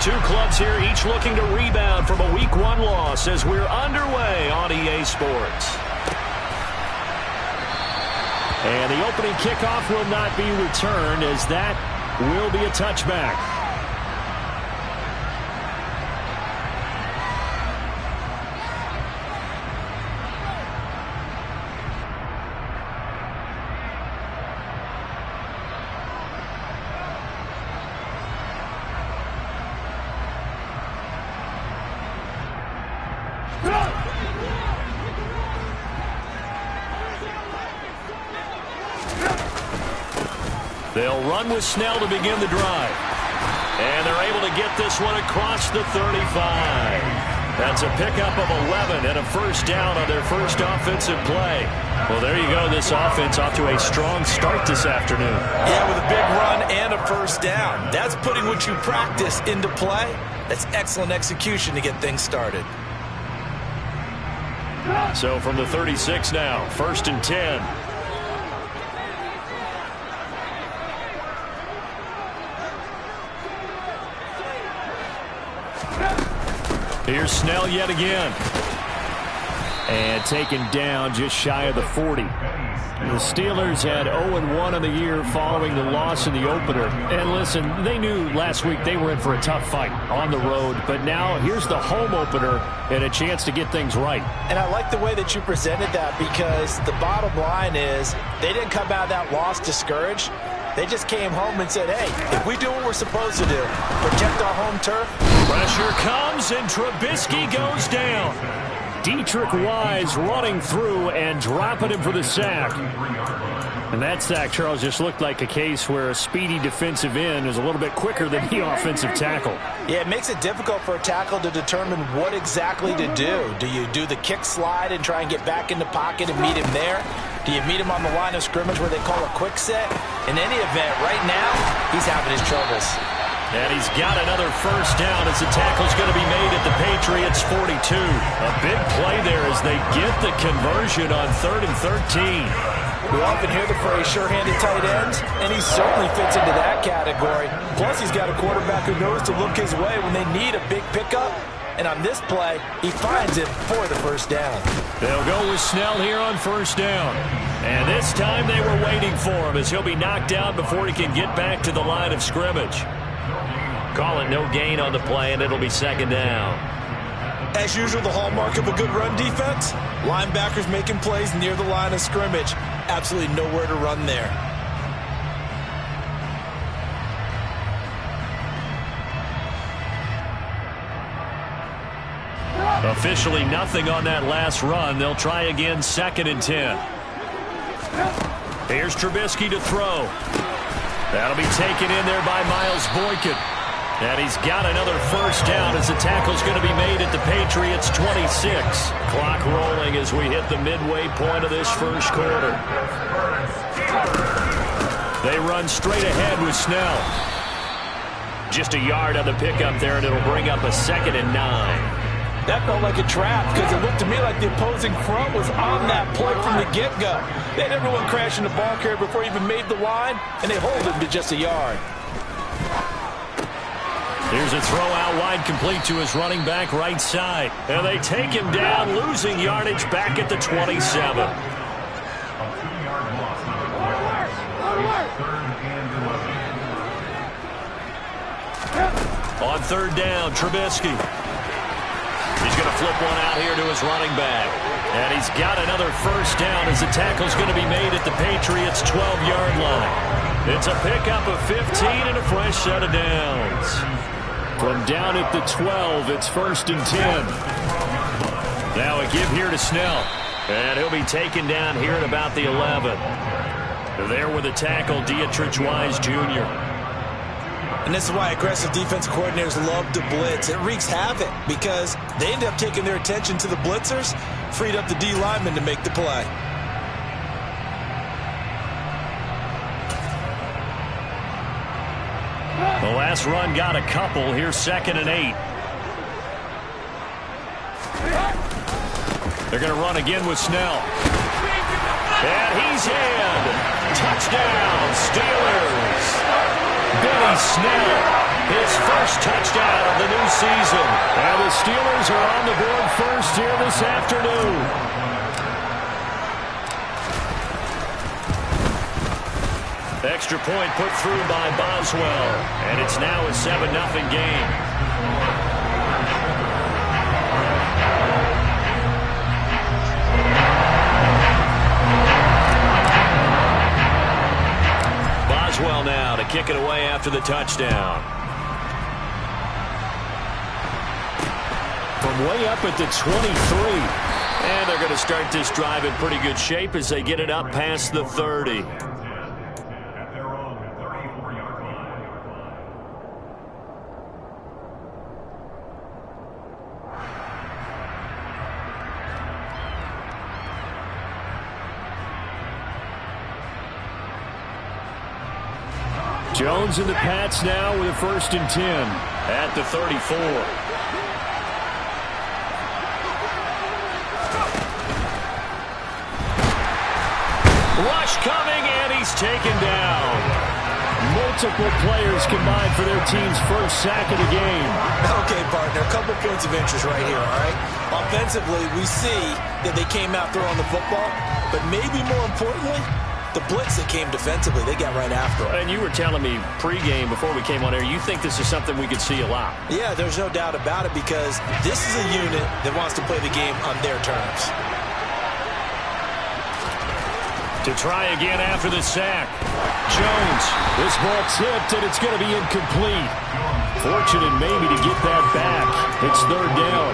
two clubs here, each looking to rebound from a Week 1 loss as we're underway on EA Sports. And the opening kickoff will not be returned, as that will be a touchback. They'll run with Snell to begin the drive. And they're able to get this one across the 35. That's a pickup of 11 and a first down on their first offensive play. Well, there you go. This offense off to a strong start this afternoon. Yeah, with a big run and a first down. That's putting what you practice into play. That's excellent execution to get things started. So from the 36 now, 1st and 10. Here's Snell yet again. And taken down just shy of the 40. The Steelers had 0-1 on the year following the loss in the opener. And listen, they knew last week they were in for a tough fight on the road. But now here's the home opener and a chance to get things right. And I like the way that you presented that, because the bottom line is they didn't come out of that loss discouraged. They just came home and said, hey, if we do what we're supposed to do, protect our home turf. Pressure comes, and Trubisky goes down. Dietrich Wise running through and dropping him for the sack. And that sack, Charles, just looked like a case where a speedy defensive end is a little bit quicker than the offensive tackle. Yeah, it makes it difficult for a tackle to determine what exactly to do. Do you do the kick slide and try and get back in the pocket and meet him there? Do you meet him on the line of scrimmage where they call a quick set? In any event, right now, he's having his troubles. And he's got another first down as the tackle's going to be made at the Patriots 42. A big play there as they get the conversion on 3rd and 13. We often hear the phrase sure-handed tight ends, and he certainly fits into that category. Plus, he's got a quarterback who knows to look his way when they need a big pickup. And on this play, he finds it for the first down. They'll go with Snell here on first down. And this time they were waiting for him, as he'll be knocked down before he can get back to the line of scrimmage. Call it no gain on the play, and it'll be 2nd down. As usual, the hallmark of a good run defense, linebackers making plays near the line of scrimmage. Absolutely nowhere to run there. Officially nothing on that last run. They'll try again, 2nd and 10. Here's Trubisky to throw. That'll be taken in there by Miles Boykin. And he's got another first down as the tackle's going to be made at the Patriots 26. Clock rolling as we hit the midway point of this first quarter. They run straight ahead with Snell. Just a yard on the pickup there, and it'll bring up a 2nd and 9. That felt like a trap, because it looked to me like the opposing front was on that play from the get-go. They had everyone crashing the ball carrier before he even made the line, and they hold him to just a yard. Here's a throw out wide, complete to his running back right side. And they take him down, losing yardage back at the 27. On 3rd down, Trubisky. He's going to flip one out here to his running back. And he's got another first down as the tackle's going to be made at the Patriots' 12-yard line. It's a pickup of 15 and a fresh set of downs. From down at the 12, it's 1st and 10. Now a give here to Snell. And he'll be taken down here at about the 11. There with the tackle, Dietrich Wise Jr. And this is why aggressive defensive coordinators love to blitz. It wreaks havoc because they end up taking their attention to the blitzers, freed up the D lineman to make the play. The last run got a couple. Here's 2nd and 8. They're going to run again with Snell. And he's in. Touchdown, Steelers. Benny Snell his first touchdown of the new season. And the Steelers are on the board first here this afternoon. Extra point put through by Boswell. And it's now a 7-0 game. Boswell now to kick it away after the touchdown. From way up at the 23. And they're going to start this drive in pretty good shape as they get it up past the 30. Jones and the Pats now with a 1st and 10 at the 34. Rush coming, and he's taken down. Multiple players combined for their team's first sack of the game. Okay, partner, a couple points of interest right here, all right? Offensively, we see that they came out throwing the football, but maybe more importantly, the blitz that came defensively, they got right after it. And you were telling me pregame before we came on air, you think this is something we could see a lot. Yeah, there's no doubt about it because this is a unit that wants to play the game on their terms. To try again after the sack. Jones, this ball tipped, and it's going to be incomplete. Fortunate maybe to get that back. It's 3rd down.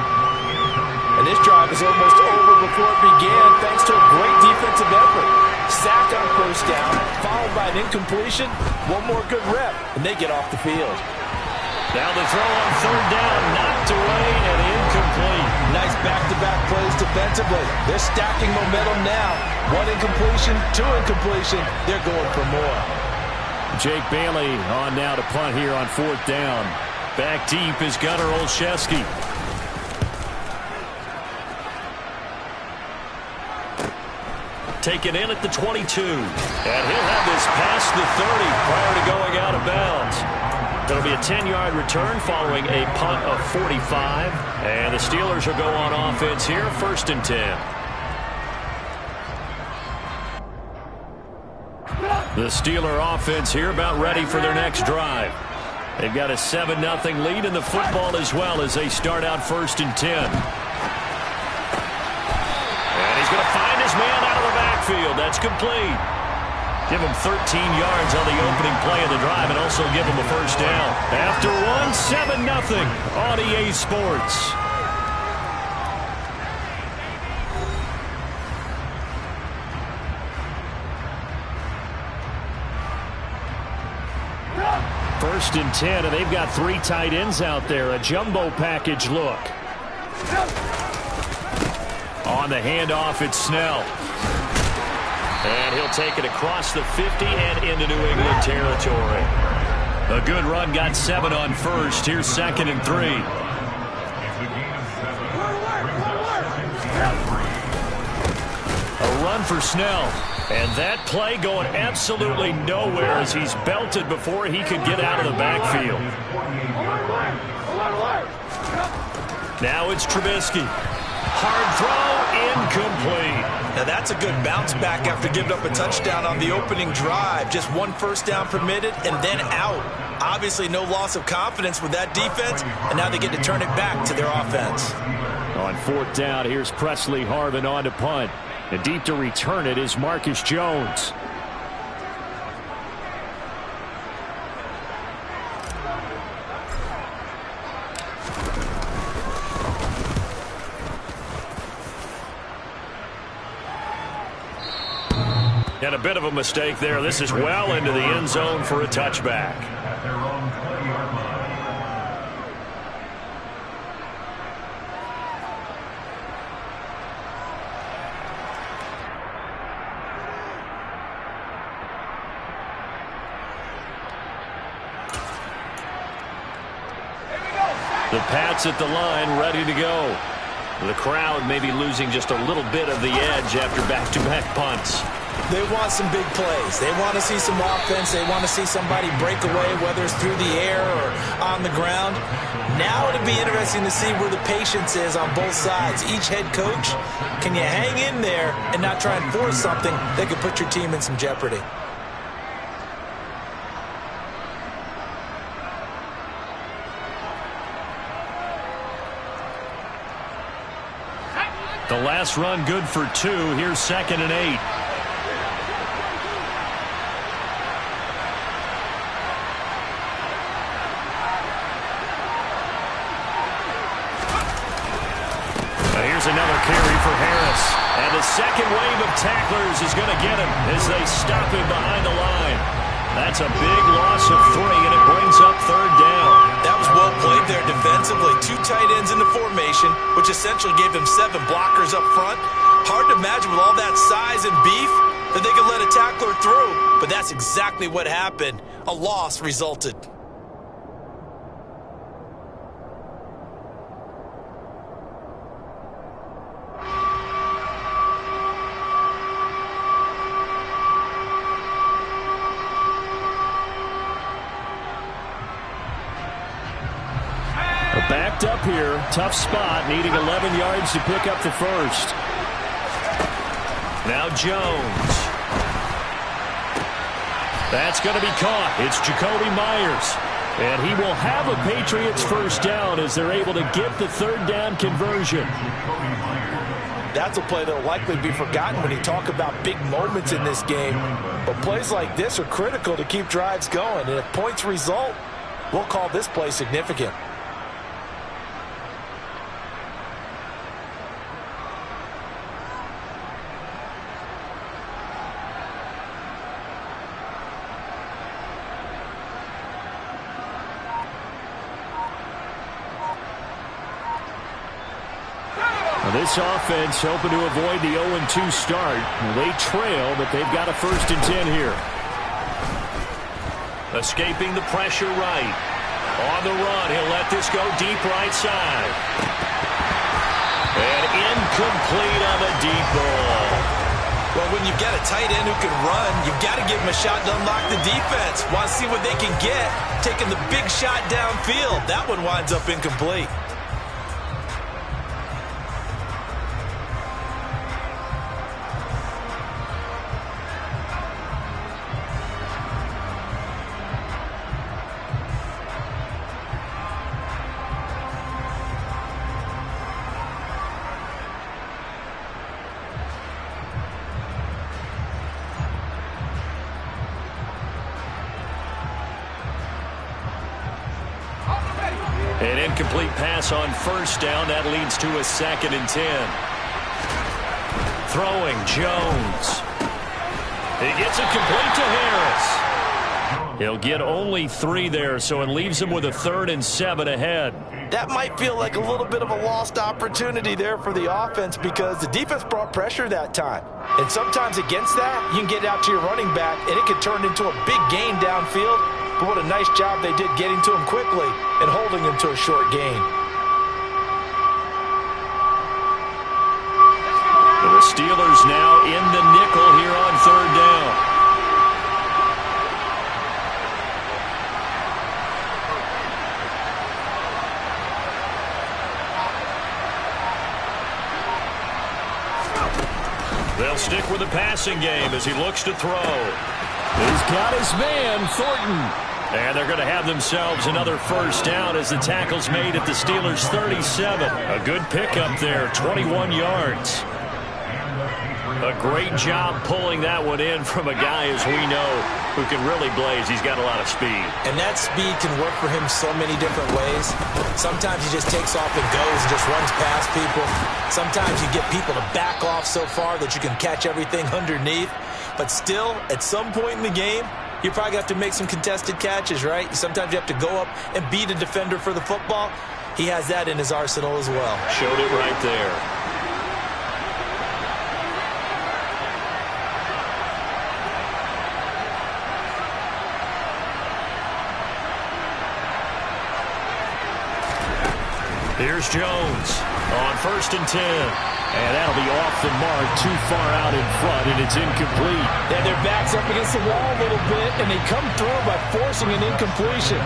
And this drive is almost over before it began thanks to a great defensive effort. Sack on 1st down, followed by an incompletion. One more good rep, and they get off the field. Now the throw on 3rd down, knocked away and incomplete. Nice back-to-back plays defensively. They're stacking momentum now. 1 incompletion, 2 incompletion. They're going for more. Jake Bailey on now to punt here on 4th down. Back deep is Gunnar Olszewski. Taken in at the 22. And he'll have this past the 30 prior to going out of bounds. It'll be a 10-yard return following a punt of 45. And the Steelers will go on offense here, 1st and 10. The Steeler offense here about ready for their next drive. They've got a 7-0 lead in the football as well as they start out 1st and 10. And he's going to find his man out of the backfield. That's complete. Give him 13 yards on the opening play of the drive and also give him a 1st down. After one, 7-0 on EA Sports. First and 10, and they've got 3 tight ends out there. A jumbo package look. On the handoff, it's Snell. And he'll take it across the 50 and into New England territory. A good run, got 7 on 1st. Here's 2nd and 3. A run for Snell. And that play going absolutely nowhere as he's belted before he could get out of the backfield. Now it's Trubisky. Hard throw, incomplete. Now that's a good bounce back after giving up a touchdown on the opening drive. Just 1 1st down permitted and then out. Obviously no loss of confidence with that defense, and now they get to turn it back to their offense. On 4th down, here's Presley Harvin on to punt. And deep to return it is Marcus Jones. And a bit of a mistake there. This is well into the end zone for a touchback. The Pats at the line, ready to go. The crowd may be losing just a little bit of the edge after back-to-back punts. They want some big plays. They want to see some offense. They want to see somebody break away, whether it's through the air or on the ground. Now it'll be interesting to see where the patience is on both sides. Each head coach, can you hang in there and not try and force something that could put your team in some jeopardy? The last run good for 2. Here's 2nd and 8. Here's another carry for Harris. And the second wave of tacklers is going to get him as they stop him behind the line. That's a big loss of 3, and it brings up 3rd down. That was well played there defensively. 2 tight ends in the formation, which essentially gave him 7 blockers up front. Hard to imagine with all that size and beef that they could let a tackler through. But that's exactly what happened. A loss resulted. Backed up here, tough spot, needing 11 yards to pick up the first. Now Jones. That's going to be caught. It's Jacoby Myers. And he will have a Patriots first down as they're able to get the 3rd down conversion. That's a play that will likely be forgotten when you talk about big moments in this game. But plays like this are critical to keep drives going. And if points result, we'll call this play significant. This offense hoping to avoid the 0-2 start. They trail, but they've got a 1st and 10 here. Escaping the pressure right. On the run, he'll let this go deep right side. And incomplete on the deep ball. Well, when you've got a tight end who can run, you've got to give him a shot to unlock the defense. Want to see what they can get. Taking the big shot downfield. That one winds up incomplete. An incomplete pass on 1st down. That leads to a 2nd and 10. Throwing Jones. He gets it complete to Harris. He'll get only 3 there, so it leaves him with a 3rd and 7 ahead. That might feel like a little bit of a lost opportunity there for the offense because the defense brought pressure that time. And sometimes against that, you can get out to your running back, and it could turn into a big gain downfield. But what a nice job they did getting to him quickly and holding him to a short gain. The Steelers now in the nickel here on 3rd down. They'll stick with the passing game as he looks to throw. He's got his man, Thornton. And they're going to have themselves another 1st down as the tackle's made at the Steelers' 37. A good pickup there, 21 yards. A great job pulling that one in from a guy, as we know, who can really blaze. He's got a lot of speed. And that speed can work for him so many different ways. Sometimes he just takes off and goes and just runs past people. Sometimes you get people to back off so far that you can catch everything underneath. But still, at some point in the game, you probably have to make some contested catches, right? Sometimes you have to go up and beat a defender for the football. He has that in his arsenal as well. Showed it right there. Here's Jones on 1st and 10. And that'll be off the mark, too far out in front, and it's incomplete. And their back's up against the wall a little bit, and they come through by forcing an incompletion.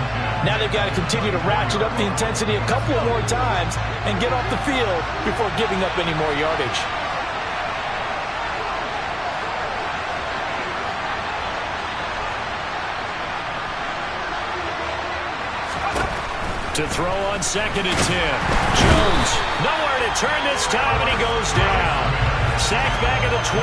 Now they've got to continue to ratchet up the intensity a couple of more times and get off the field before giving up any more yardage. To throw on 2nd and 10. Jones, nowhere to turn this time, and he goes down. Sacked back at the 29.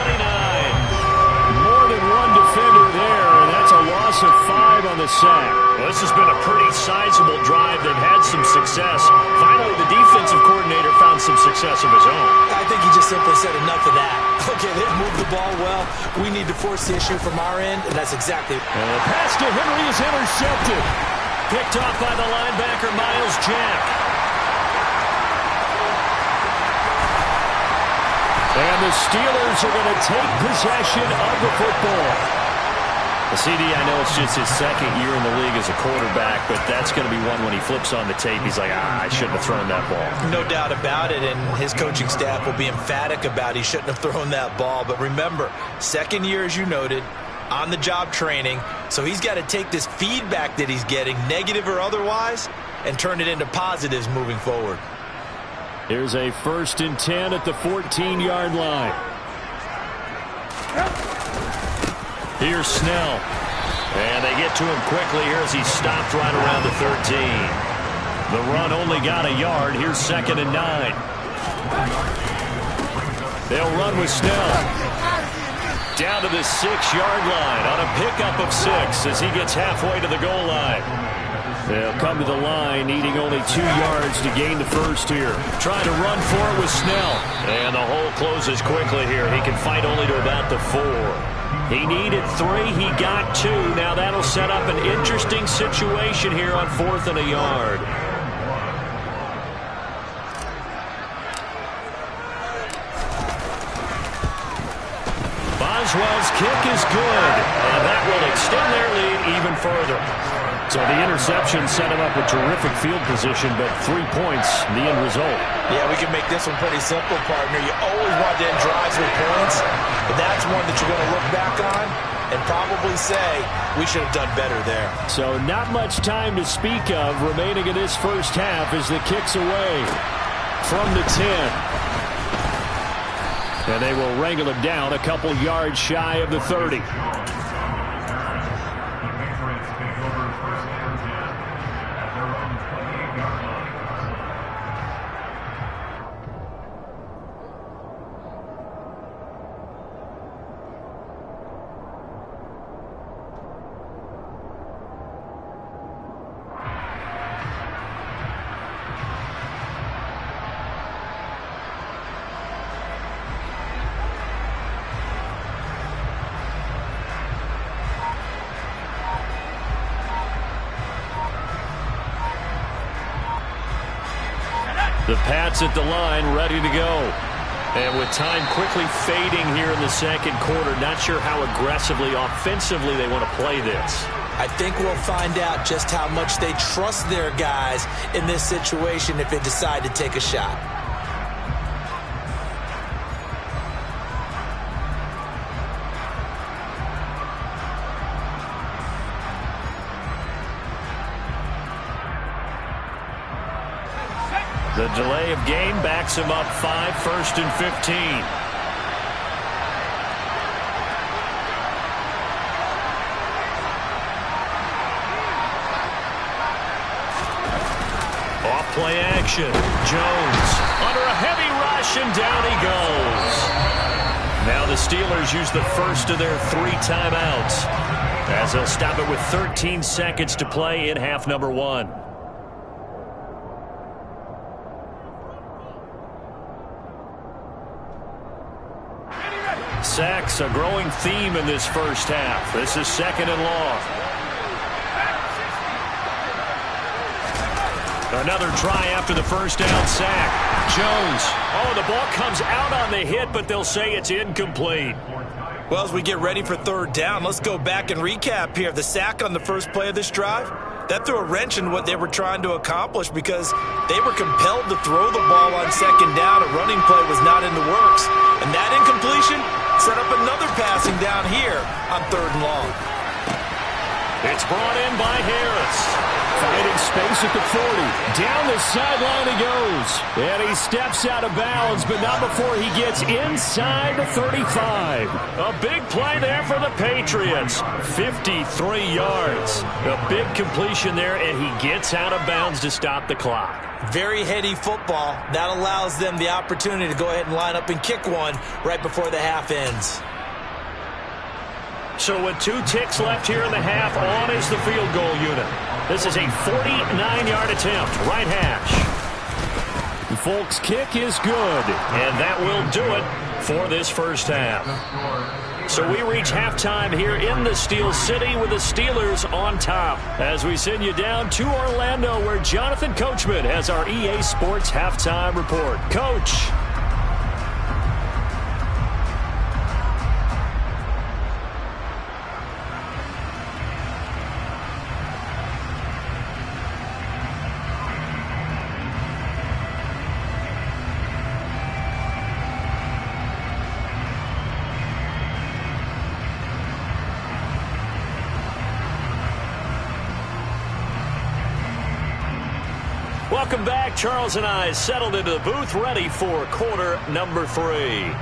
More than one defender there, and that's a loss of 5 on the sack. Well, this has been a pretty sizable drive. They've had some success. Finally, the defensive coordinator found some success of his own. I think he just simply said enough of that. Okay, they've moved the ball well. We need to force the issue from our end, and that's exactly. And the pass to Henry is intercepted. Picked off by the linebacker, Miles Jack. And the Steelers are going to take possession of the football. The CD, I know it's just his 2nd year in the league as a quarterback, but that's going to be one when he flips on the tape. He's like, I shouldn't have thrown that ball. No doubt about it, and his coaching staff will be emphatic about he shouldn't have thrown that ball. But remember, 2nd year, as you noted, on-the-job training, so he's got to take this feedback that he's getting, negative or otherwise, and turn it into positives moving forward. Here's a 1st and 10 at the 14-yard line. Here's Snell. And they get to him quickly here as he stopped right around the 13. The run only got a yard. Here's 2nd and 9. They'll run with Snell. Down to the 6-yard line on a pickup of 6 as he gets halfway to the goal line. They'll come to the line needing only 2 yards to gain the first here. Trying to run for it with Snell. And the hole closes quickly here. He can fight only to about the 4. He needed 3. He got 2. Now that'll set up an interesting situation here on 4th and a yard. Boswell's kick is good, and that will extend their lead even further. So the interception set him up with terrific field position, but 3 points, the end result. Yeah, we can make this one pretty simple, partner. You always want to end drives with points, but that's one that you're going to look back on and probably say we should have done better there. So not much time to speak of remaining in this first half as the kick's away from the 10. And they will wrangle him down a couple yards shy of the 30. The Pats at the line, ready to go. And with time quickly fading here in the second quarter, not sure how aggressively, offensively they want to play this. I think we'll find out just how much they trust their guys in this situation if they decide to take a shot. The delay of game backs him up 5, 1st and 15. Off play action. Jones under a heavy rush, and down he goes. Now the Steelers use the first of their 3 timeouts as they'll stop it with 13 seconds to play in half number 1. Sacks, a growing theme in this first half. This is 2nd and long. Another try after the first down sack. Jones. Oh, the ball comes out on the hit, but they'll say it's incomplete. Well, as we get ready for 3rd down, let's go back and recap here. The sack on the first play of this drive, that threw a wrench in what they were trying to accomplish because they were compelled to throw the ball on second down. A running play was not in the works. And that incompletion set up another passing down here on 3rd and long. It's brought in by Harris. Finding space at the 40. Down the sideline he goes. And he steps out of bounds, but not before he gets inside the 35. A big play there for the Patriots. 53 yards. A big completion there, and he gets out of bounds to stop the clock. Very heady football. That allows them the opportunity to go ahead and line up and kick one right before the half ends. So with 2 ticks left here in the half, on is the field goal unit. This is a 49-yard attempt, right hash. Folks' kick is good, and that will do it for this first half. So we reach halftime here in the Steel City with the Steelers on top as we send you down to Orlando where Jonathan Coachman has our EA Sports halftime report. Coach. Welcome back. Charles and I settled into the booth, ready for quarter number 3.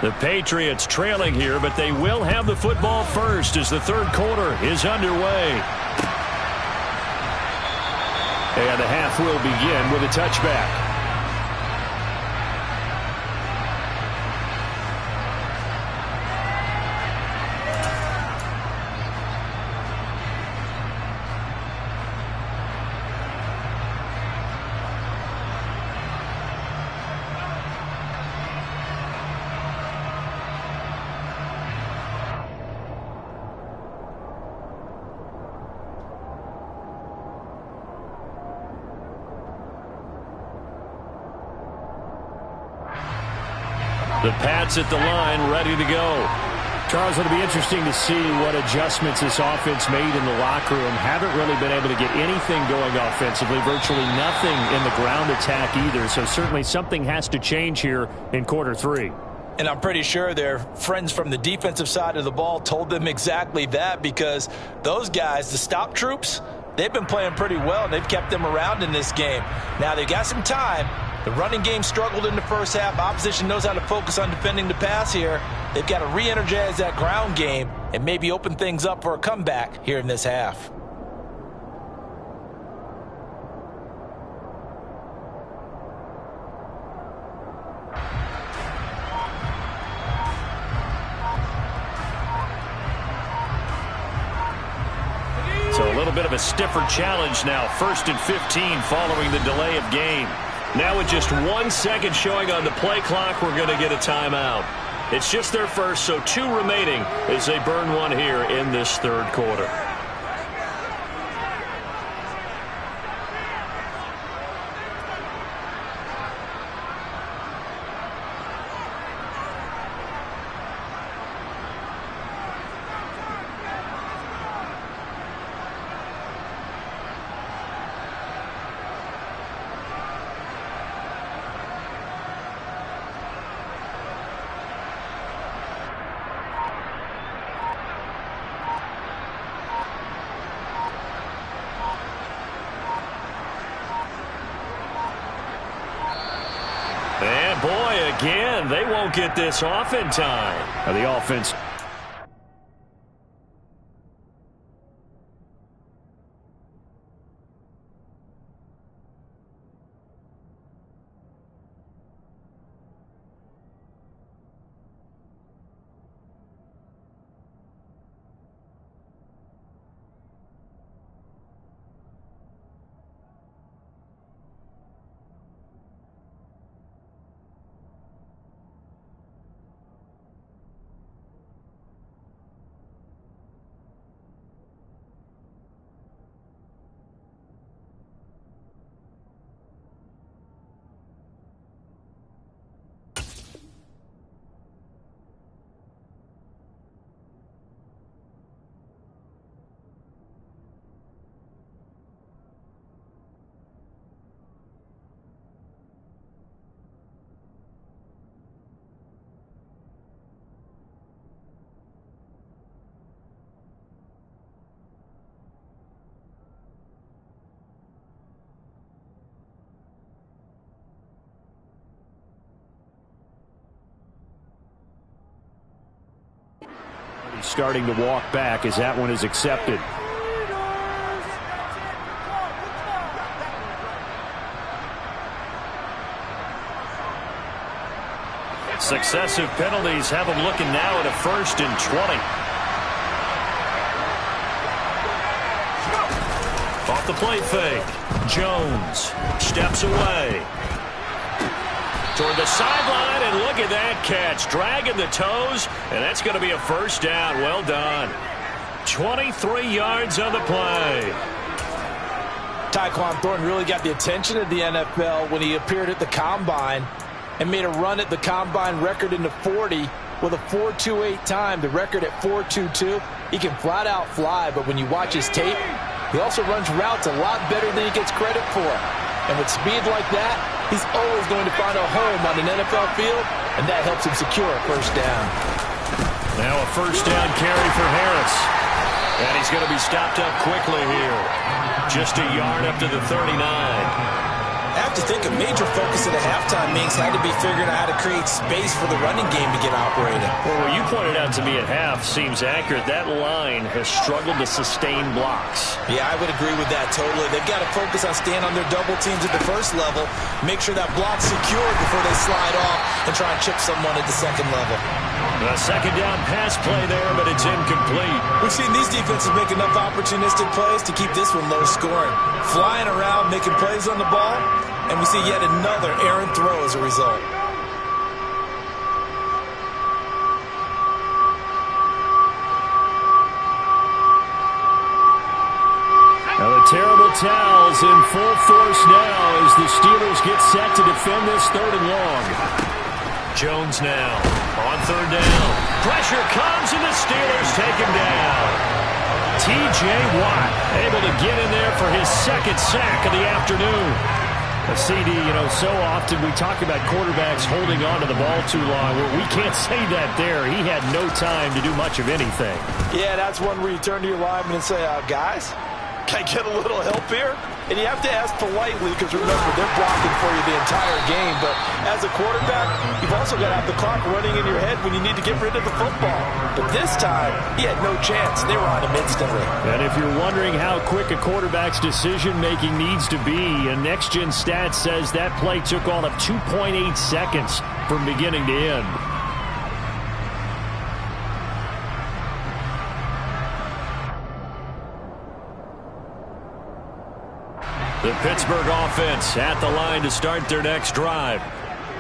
The Patriots trailing here, but they will have the football first as the 3rd quarter is underway. And the half will begin with a touchback. The Pats at the line, ready to go. Charles, it'll be interesting to see what adjustments this offense made in the locker room. Haven't really been able to get anything going offensively, virtually nothing in the ground attack either. So certainly something has to change here in quarter 3. And I'm pretty sure their friends from the defensive side of the ball told them exactly that because those guys, the stop troops, they've been playing pretty well. They've kept them around in this game. Now they've got some time. The running game struggled in the first half. Opposition knows how to focus on defending the pass here. They've got to re-energize that ground game and maybe open things up for a comeback here in this half. So a little bit of a stiffer challenge now. 1st and 15 following the delay of game. Now with just 1 second showing on the play clock, we're going to get a timeout. It's just their first, so 2 remaining as they burn one here in this 3rd quarter. And boy, again, they won't get this off in time. The offense. starting to walk back as that one is accepted. Successive penalties have them looking now at a 1st and 20. Off the play fake. Jones steps away. Toward the sideline, and look at that catch. Dragging the toes, and that's going to be a 1st down. Well done. 23 yards on the play. Tyquan Thornton really got the attention of the NFL when he appeared at the Combine and made a run at the Combine record in the 40 with a 4.28 time, the record at 4.22. He can flat out fly, but when you watch his tape, he also runs routes a lot better than he gets credit for. And with speed like that, he's always going to find a home on an NFL field, and that helps him secure a 1st down. Now a 1st down carry for Harris. And he's going to be stopped up quickly here. Just a yard up to the 39. I have to think a major focus of the halftime Minks had to be figuring out how to create space for the running game to get operating. Well, what you pointed out to me at half seems accurate. That line has struggled to sustain blocks. Yeah, I would agree with that totally. They've got to focus on staying on their double teams at the 1st level, make sure that block's secured before they slide off and try and chip someone at the 2nd level. A 2nd down pass play there, but it's incomplete. We've seen these defenses make enough opportunistic plays to keep this one low scoring. Flying around, making plays on the ball, and we see yet another errant throw as a result. Now the terrible towels in full force now as the Steelers get set to defend this 3rd and long. Jones now on 3rd down. Pressure comes and the Steelers take him down. T.J. Watt able to get in there for his 2nd sack of the afternoon. A CD, so often we talk about quarterbacks holding on to the ball too long. Well, we can't say that there. He had no time to do much of anything. Yeah, that's one where you turn to your lineman and say, guys, can I get a little help here? And you have to ask politely because, remember, they're blocking for you the entire game. But as a quarterback, you've also got to have the clock running in your head when you need to get rid of the football. But this time, he had no chance. They were on him instantly. And if you're wondering how quick a quarterback's decision-making needs to be, a next-gen stat says that play took all of 2.8 seconds from beginning to end. The Pittsburgh offense at the line to start their next drive.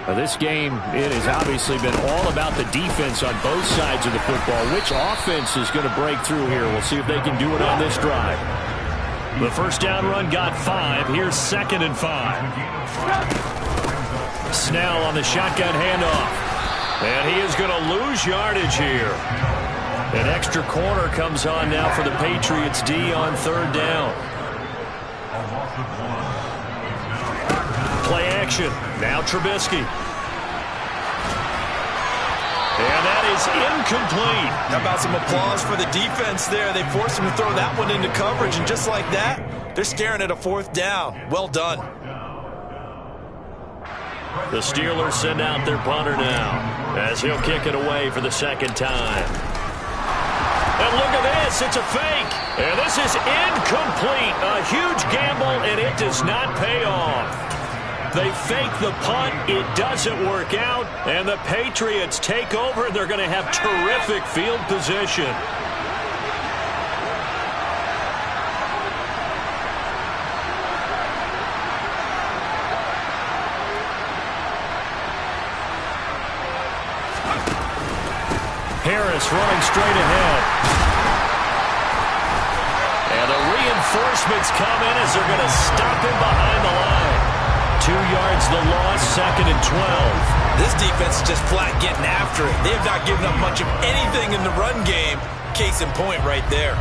Now this game, it has obviously been all about the defense on both sides of the football. Which offense is going to break through here? We'll see if they can do it on this drive. The 1st down run got 5. Here's 2nd and 5. Snell on the shotgun handoff. And he is going to lose yardage here. An extra corner comes on now for the Patriots D on 3rd down. Play action. Now Trubisky. And that is incomplete. How about some applause for the defense there? They forced him to throw that one into coverage, and just like that, they're staring at a 4th down. Well done. The Steelers send out their punter now as he'll kick it away for the 2nd time. And look at this. It's a fake. And this is incomplete. A huge gamble, and it does not pay off. They fake the punt. It doesn't work out. And the Patriots take over. They're going to have terrific field position. Harris running straight ahead. And the reinforcements come in as they're going to stop him behind the line. 2 yards the loss, 2nd and 12. This defense is just flat getting after it. They have not given up much of anything in the run game. Case in point right there.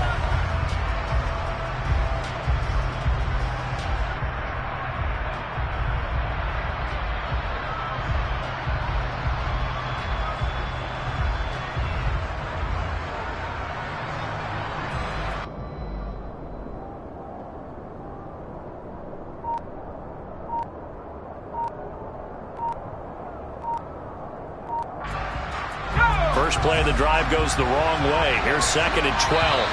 first play of the drive goes the wrong way. Here's 2nd and 12.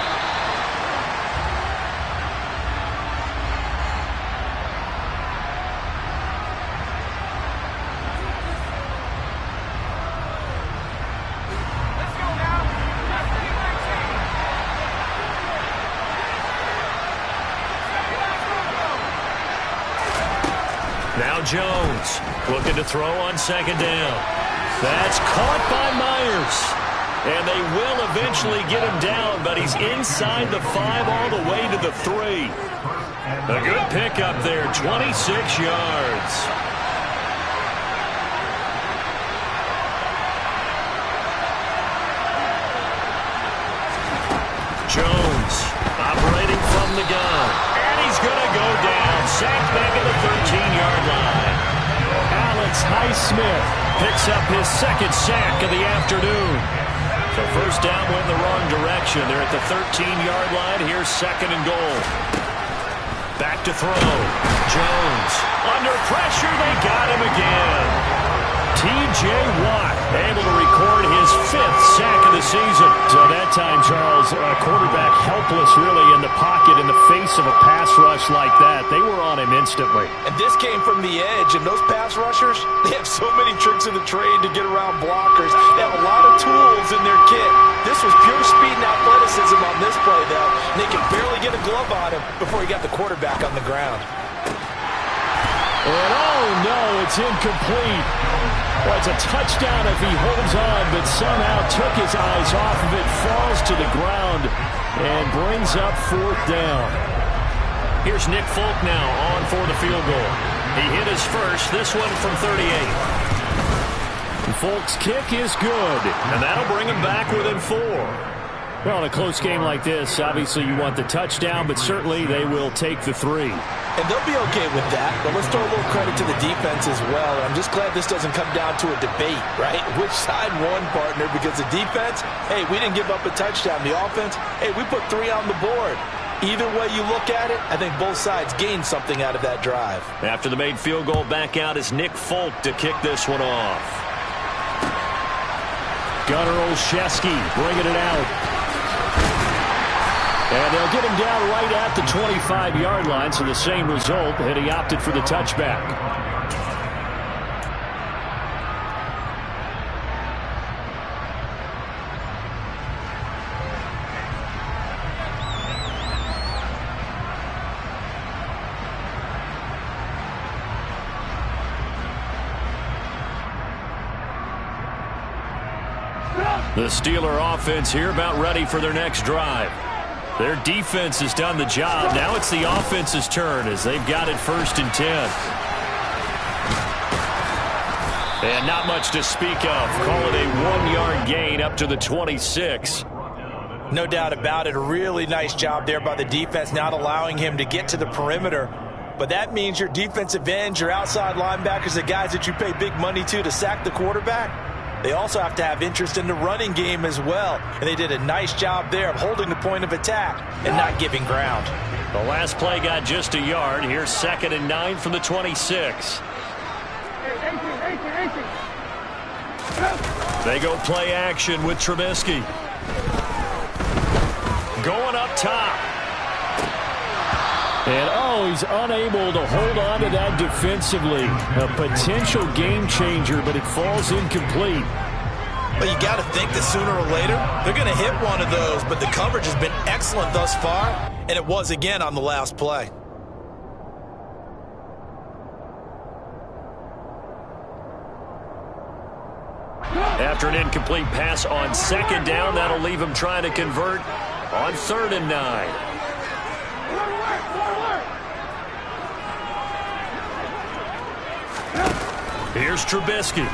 Now Jones looking to throw on 2nd down. That's caught by Myers. And they will eventually get him down, but he's inside the 5 all the way to the 3. A good pickup there, 26 yards. Jones operating from the gun. And he's going to go down. Sacked back at the 13-yard line. Alex Highsmith picks up his 2nd sack of the afternoon. So first down went in the wrong direction. They're at the 13-yard line. Here's 2nd and goal. Back to throw. Jones under pressure. They got him again. T.J. Watt able to record his 5th sack of the season. So that time, Charles, quarterback helpless really in the pocket in the face of a pass rush like that. They were on him instantly. And this came from the edge, and those pass rushers, they have so many tricks of the trade to get around blockers. They have a lot of tools in their kit. This was pure speed and athleticism on this play, though. And they could barely get a glove on him before he got the quarterback on the ground. And oh no, it's incomplete. Well, it's a touchdown if he holds on, but somehow took his eyes off of it, falls to the ground, and brings up 4th down. Here's Nick Folk now on for the field goal. He hit his first, this one from 38. And Folk's kick is good, and that'll bring him back within 4. Well, in a close game like this, obviously you want the touchdown, but certainly they will take the 3. And they'll be okay with that, but let's throw a little credit to the defense as well. I'm just glad this doesn't come down to a debate, right? Which side won, partner? Because the defense, hey, we didn't give up a touchdown. The offense, hey, we put 3 on the board. Either way you look at it, I think both sides gained something out of that drive. After the made field goal, back out is Nick Folk to kick this one off. Gunnar Olszewski bringing it out. And they'll get him down right at the 25-yard line, so the same result, and he opted for the touchback. The Steeler offense here about ready for their next drive. Their defense has done the job. Now it's the offense's turn as they've got it 1st and 10. And not much to speak of. Call it a 1-yard gain up to the 26. No doubt about it. A really nice job there by the defense, not allowing him to get to the perimeter. But that means your defensive ends, your outside linebackers, the guys that you pay big money to sack the quarterback, they also have to have interest in the running game as well. And they did a nice job there of holding the point of attack and not giving ground. The last play got just a yard. Here's 2nd and 9 from the 26. They go play action with Trubisky. Going up top. And, oh, he's unable to hold on to that defensively. A potential game changer, but it falls incomplete. But you got to think that sooner or later, they're going to hit one of those. But the coverage has been excellent thus far, and it was again on the last play. After an incomplete pass on 2nd down, that'll leave him trying to convert on 3rd and 9. Here's Trubisky.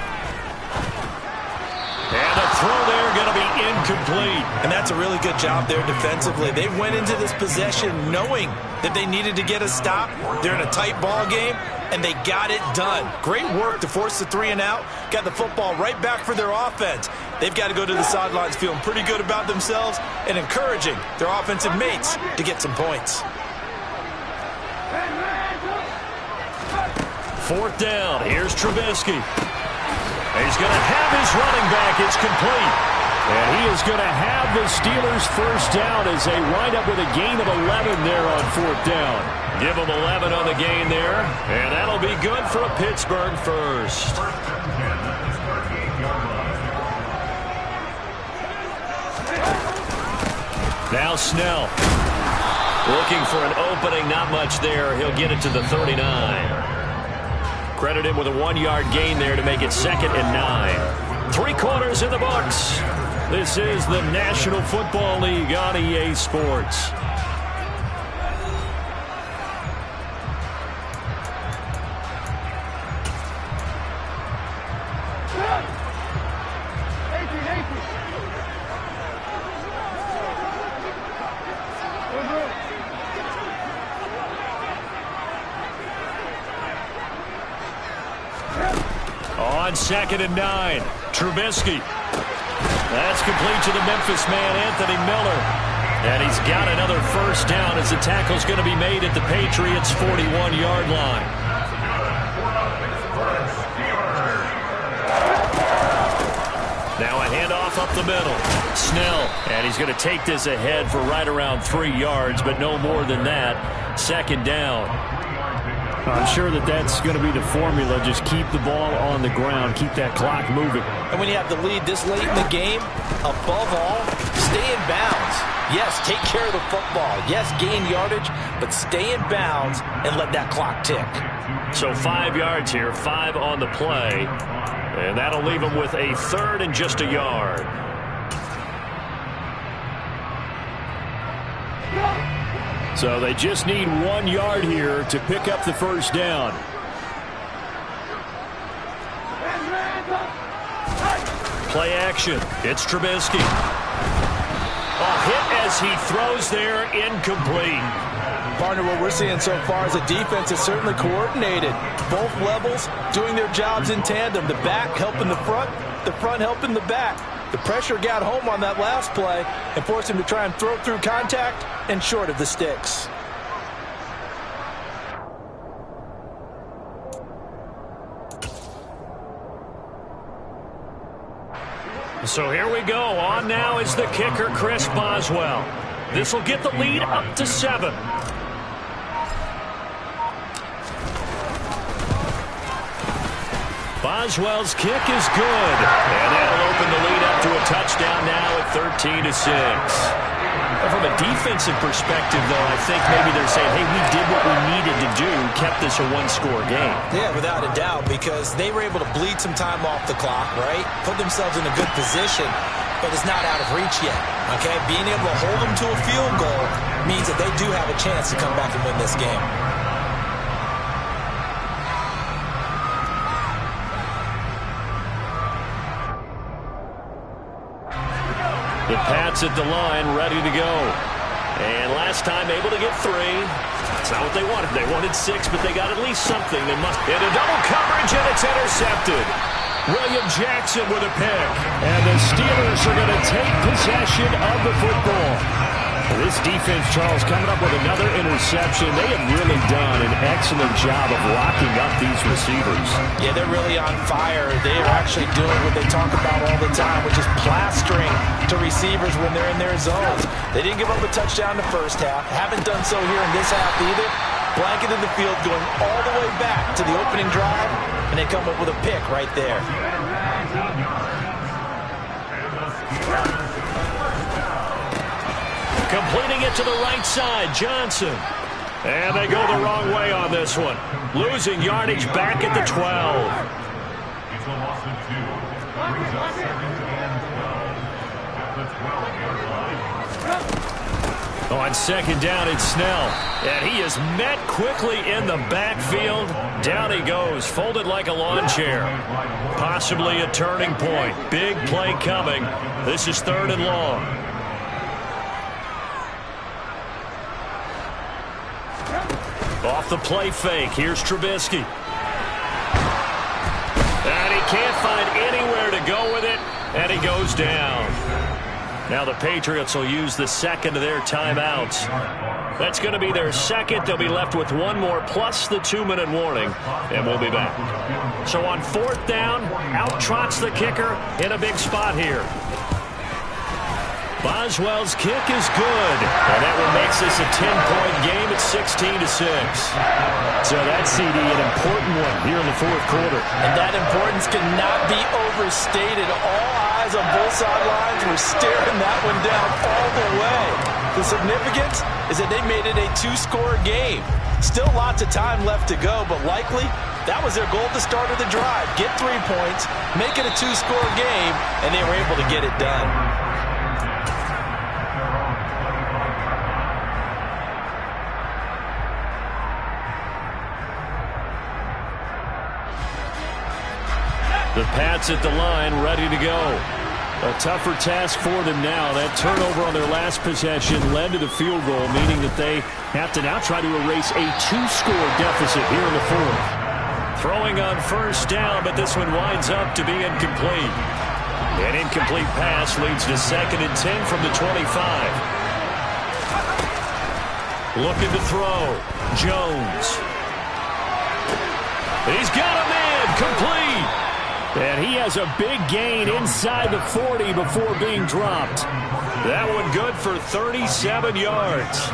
And a throw there going to be incomplete. And that's a really good job there defensively. They went into this possession knowing that they needed to get a stop. They're in a tight ball game, and they got it done. Great work to force the 3 and out. Got the football right back for their offense. They've got to go to the sidelines feeling pretty good about themselves and encouraging their offensive mates to get some points. 4th down. Here's Trubisky. He's going to have his running back. It's complete. And he is going to have the Steelers first down as they wind up with a gain of 11 there on fourth down. Give them 11 on the gain there, and that'll be good for a Pittsburgh first. Now Snell. Looking for an opening, not much there. He'll get it to the 39. Credit him with a 1-yard gain there to make it 2nd and 9. 3 quarters in the books. This is the National Football League on EA Sports. On 2nd and 9, Trubisky. That's complete to the Memphis man, Anthony Miller. And he's got another first down as the tackle's going to be made at the Patriots' 41-yard line. Now a handoff up the middle. Snell, and he's going to take this ahead for right around 3 yards, but no more than that. 2nd down. I'm sure that's going to be the formula. Just keep the ball on the ground. Keep that clock moving. And when you have the lead this late in the game, above all, stay in bounds. Yes, take care of the football. Yes, gain yardage, but stay in bounds and let that clock tick. So 5 yards here, 5 on the play. And that'll leave them with a 3rd and just a yard. So they just need 1 yard here to pick up the first down. Play action. It's Trubisky. A hit as he throws there, incomplete. Partner, what we're seeing so far is a defense is certainly coordinated. Both levels doing their jobs in tandem. The back helping the front helping the back. The pressure got home on that last play and forced him to try and throw through contact and short of the sticks. So here we go. On now is the kicker, Chris Boswell. This will get the lead up to 7. Boswell's kick is good. And that'll open the lead up to a touchdown now at 13-6. From a defensive perspective, though, I think maybe they're saying, hey, we did what we needed to do, kept this a 1-score game. Yeah, without a doubt, because they were able to bleed some time off the clock, right? Put themselves in a good position, but it's not out of reach yet, okay? Being able to hold them to a field goal means that they do have a chance to come back and win this game. The Pats at the line, ready to go. And last time able to get 3. That's not what they wanted. They wanted 6, but they got at least something. They must hit a double coverage, and it's intercepted. William Jackson with a pick. And the Steelers are going to take possession of the football. This defense, Charles, coming up with another interception. They have really done an excellent job of locking up these receivers. Yeah, they're really on fire. They are actually doing what they talk about all the time, which is plastering to receivers when they're in their zones. They didn't give up a touchdown in the first half. Haven't done so here in this half either. Blanketed the field, going all the way back to the opening drive, and they come up with a pick right there. Completing it to the right side, Johnson. And they go the wrong way on this one. Losing yardage back at the 12. On 2nd down, it's Snell. And he is met quickly in the backfield. Down he goes, folded like a lawn chair. Possibly a turning point. Big play coming. This is 3rd and long. Off the play fake, here's Trubisky. And he can't find anywhere to go with it, and he goes down. Now the Patriots will use the 2nd of their timeouts. That's going to be their 2nd. They'll be left with 1 more plus the 2-minute warning, and we'll be back. So on 4th down, out trots the kicker in a big spot here. Boswell's kick is good. And that one makes this a 10-point game at 16-6. So that CD, an important one here in the fourth quarter. And that importance cannot be overstated. All eyes on both sidelines were staring that one down all the way. The significance is that they made it a two-score game. Still lots of time left to go, but likely that was their goal at the start of the drive. Get 3 points, make it a two-score game, and they were able to get it done. The Pats at the line, ready to go. A tougher task for them now. That turnover on their last possession led to the field goal, meaning that they have to now try to erase a two-score deficit here in the fourth. Throwing on first down, but this one winds up to be incomplete. An incomplete pass leads to 2nd and 10 from the 25. Looking to throw. Jones. He's got a man. Complete. And he has a big gain inside the 40 before being dropped. That one good for 37 yards.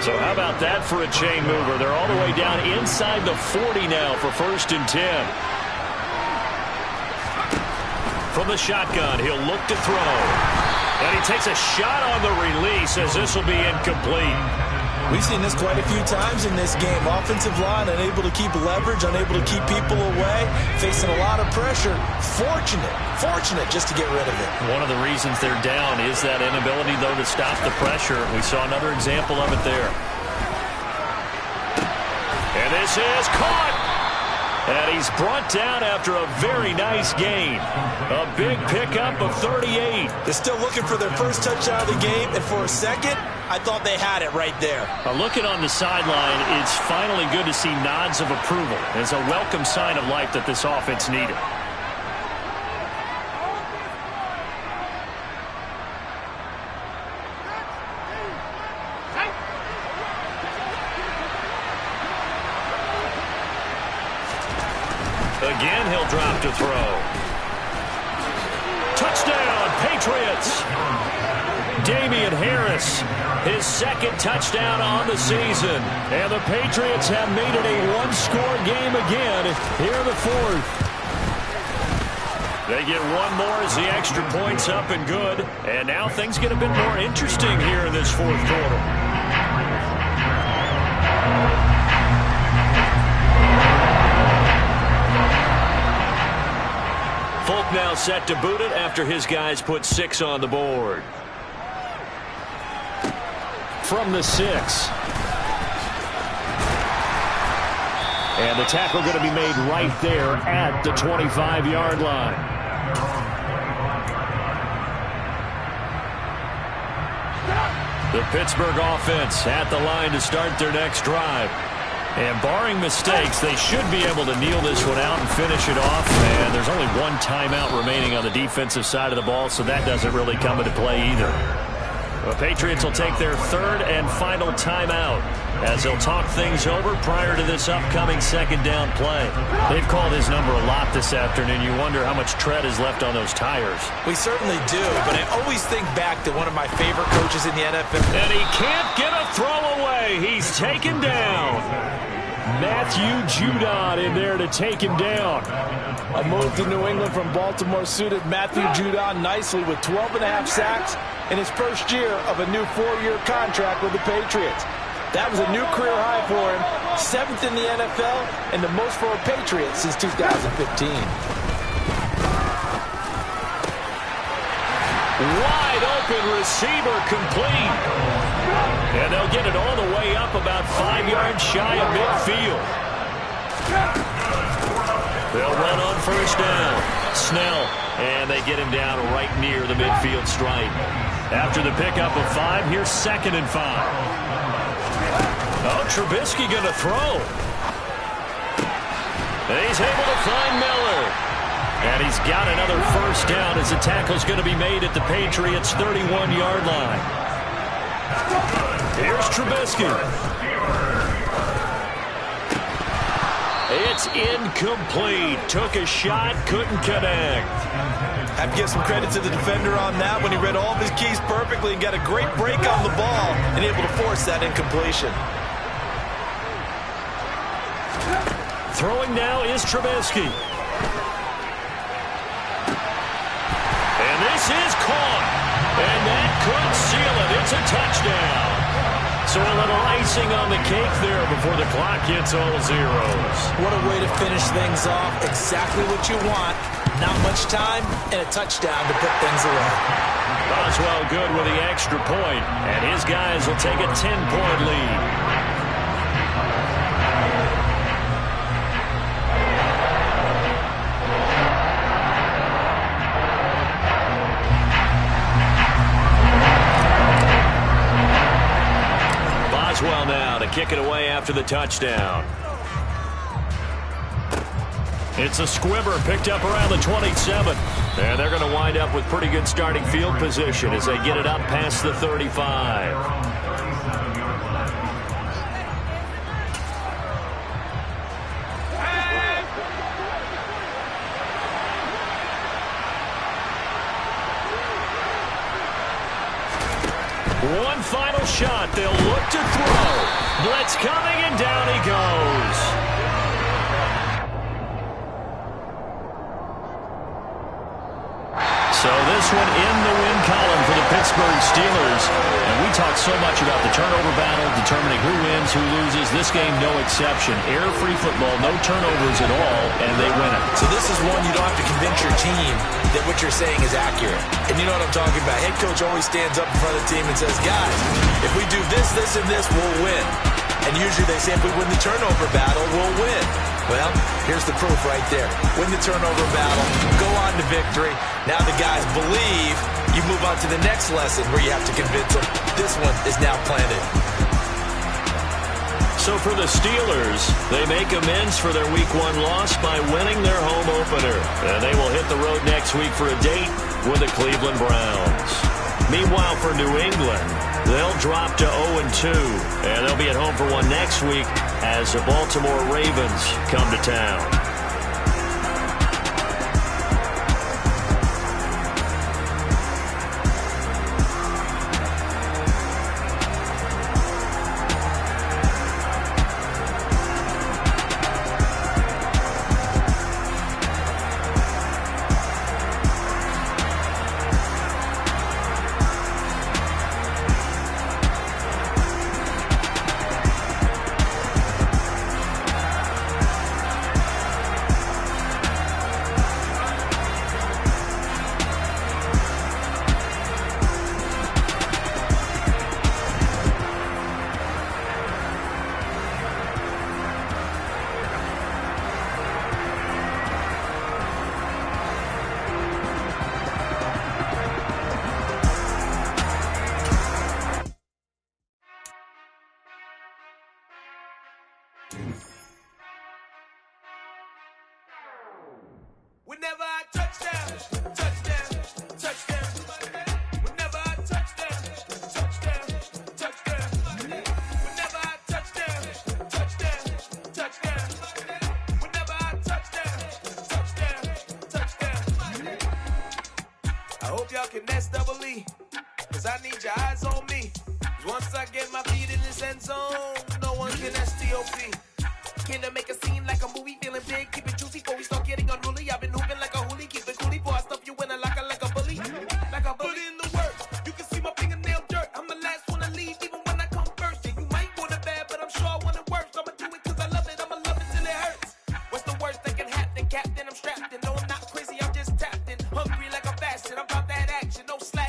So how about that for a chain mover? They're all the way down inside the 40 now for 1st and 10. From the shotgun, he'll look to throw. And he takes a shot on the release as this will be incomplete. We've seen this quite a few times in this game. Offensive line unable to keep leverage, unable to keep people away, facing a lot of pressure. Fortunate just to get rid of it. One of the reasons they're down is that inability, though, to stop the pressure. We saw another example of it there. And this is caught. And he's brought down after a very nice gain. A big pickup of 38. They're still looking for their first touchdown of the game, and for a second, I thought they had it right there. Looking on the sideline, it's finally good to see nods of approval. It's a welcome sign of life that this offense needed. Again, he'll drop to throw. Touchdown, Patriots! Damian Harris, his 2nd touchdown on the season. And the Patriots have made it a one-score game again here in the fourth. They get one more as the extra point's up and good. And now things get a bit more interesting here in this fourth quarter. Folk now set to boot it after his guys put 6 on the board. From the 6. And the tackle going to be made right there at the 25-yard line. The Pittsburgh offense at the line to start their next drive. And barring mistakes, they should be able to kneel this one out and finish it off. And there's only one timeout remaining on the defensive side of the ball, so that doesn't really come into play either. The Patriots will take their 3rd and final timeout as they'll talk things over prior to this upcoming 2nd down play. They've called his number a lot this afternoon. You wonder how much tread is left on those tires. We certainly do, but I always think back to one of my favorite coaches in the NFL. And he can't get a throw away. He's taken down. Matthew Judon in there to take him down. A move to New England from Baltimore suited Matthew Judon nicely with 12.5 sacks in his first year of a new 4-year contract with the Patriots. That was a new career high for him, 7th in the NFL, and the most for a Patriot since 2015. Wide open receiver complete. And they'll get it all the way up about 5 yards shy of midfield. They'll run on first down. Snell, and they get him down right near the midfield stripe. After the pickup of 5, here's 2nd and 5. Oh, Trubisky going to throw. And he's able to find Miller. And he's got another first down as the tackle's going to be made at the Patriots' 31-yard line. Here's Trubisky. It's incomplete. Took a shot, couldn't connect. I have to give some credit to the defender on that when he read all of his keys perfectly and got a great break on the ball and able to force that incompletion. Throwing now is Trubisky. And this is caught. And that could seal it. It's a touchdown. So a little icing on the cake there before the clock hits all zeros. What a way to finish things off. Exactly what you want. Not much time and a touchdown to put things away. Boswell good with the extra point, and his guys will take a 10-point lead. Boswell now to kick it away after the touchdown. It's a squibber picked up around the 27. And they're going to wind up with pretty good starting field position as they get it up past the 35. One final shot. They'll look to throw. Blitz coming, and down he goes. So this one in the win column for the Pittsburgh Steelers. And we talk so much about the turnover battle, determining who wins, who loses. This game, no exception. Error-free football, no turnovers at all, and they win it. So this is one you don't have to convince your team that what you're saying is accurate. And you know what I'm talking about. Head coach always stands up in front of the team and says, guys, if we do this, this, and this, we'll win. And usually they say if we win the turnover battle, we'll win. Well, here's the proof right there. Win the turnover battle, go on to victory. Now the guys believe. You move on to the next lesson where you have to convince them. This one is now planted. So for the Steelers, they make amends for their Week 1 loss by winning their home opener. And they will hit the road next week for a date with the Cleveland Browns. Meanwhile, for New England, they'll drop to 0-2. And they'll be at home for one next week as the Baltimore Ravens come to town. Whenever I touchdown, touchdown, touchdown. Whenever I touchdown, touchdown, touchdown. Whenever I touchdown, touchdown, touchdown. Whenever I touchdown, touchdown, touchdown. I hope y'all can nest double E, cause I need your eyes on me. Cause once I get my feet in this end zone, no one can STOP. Can I make a scene like a movie, feeling big, keep it juicy before we start getting unruly. I've been hooping like a hoolie, keep it coolie before I stuff you in a locker like a bully. Like a bully in the work, you can see my fingernail dirt. I'm the last one to leave, even when I come first. And you might want it bad, but I'm sure I want it worse. I'ma do it cause I love it, I'ma love it till it hurts. What's the worst that can happen, Captain? I'm strapped in, no I'm not crazy, I'm just tapped in. Hungry like I'm fasting, I'm about that action, no slack.